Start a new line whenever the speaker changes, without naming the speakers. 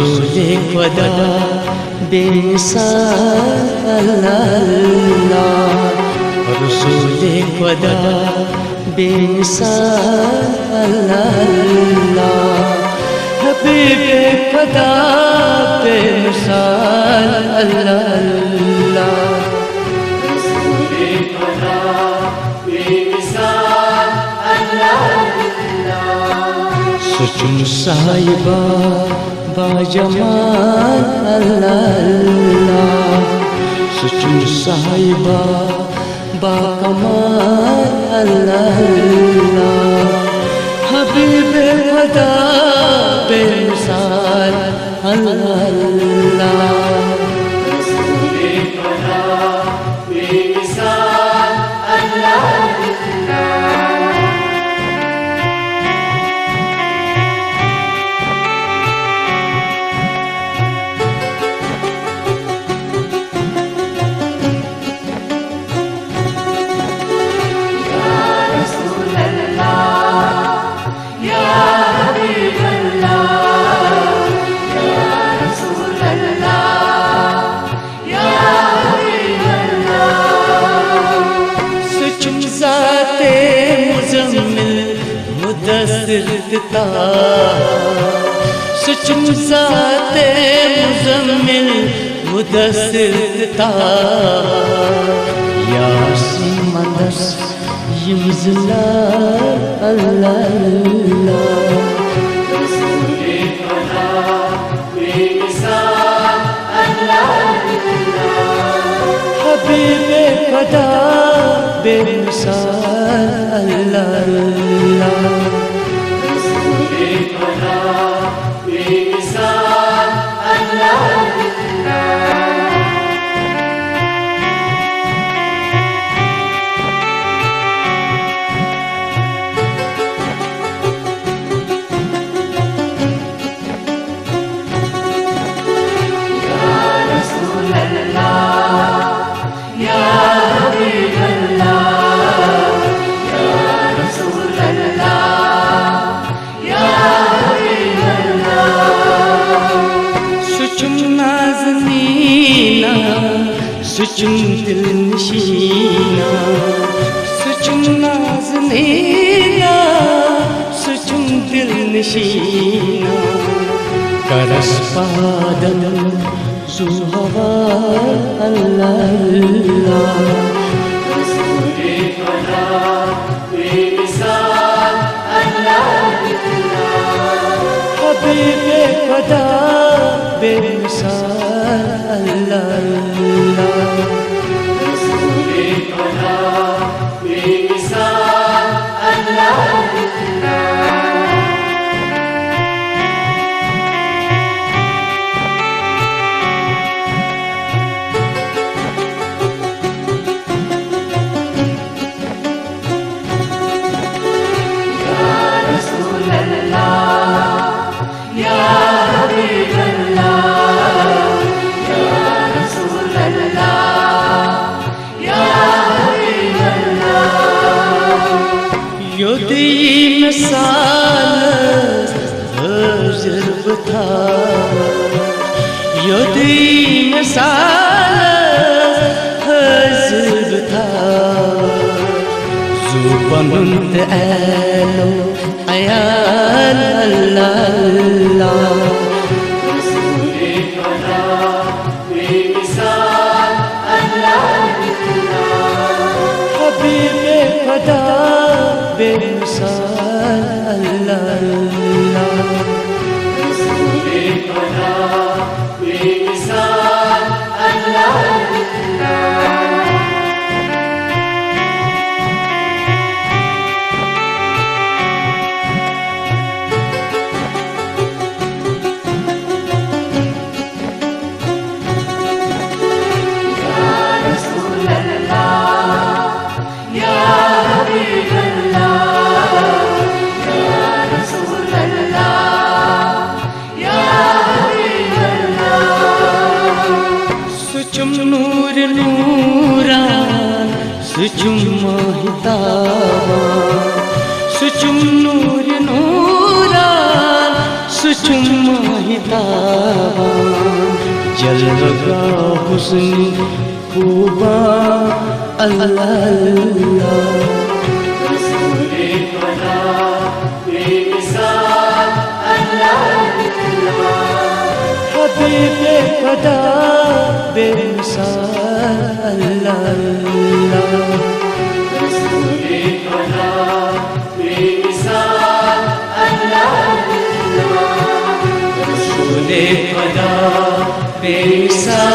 رسول خدا بے مثال اللہ، رسول خدا بے مثال اللہ، حبیب خدا بے مثال اللہ،
رسول خدا بے مثال اللہ،
سچن صاحبہ با جمال اللہ، سچن صاحبہ با کمال اللہ، حبیب خدا بے مثال اللہ،
رسول خدا بے مثال اللہ،
سچن ذات مزمل مدثر یاسین مدس یمزلا اللہ،
رسول خدا بے مثال اللہ،
حبیب خدا بے مثال اللہ،
رسول خدا بے مثال اللہ،
سچن دل نشینا، سچن نازنینا، سچن دل نشینا، کرس پادل زو ہوا اللہ،
رسول خدا بے مثال اللہ،
حبیب خدا بے مثال اللہ،
رسول خدا بے مثال اللہ،
یودی مثال حضر بتا، یودی مثال حضر بتا، زوبنت ایلو ایال اللہ،
رسول خدا بے مثال اللہ،
حبیب خدا بے مثال اللہ،
رسول خدا بے مثال اللہ،
سچم ماہتاباں، سچم نور نوران، سچم ماہتاباں، بیتابان جلوگاہ حسن خوباں اللہ اللہ
رسول خدا بے مثال اللہ
حبیب خدا بے مثال اللہ اللہ
رسول خدا بے مثال اللہ
رسول خدا بے مثال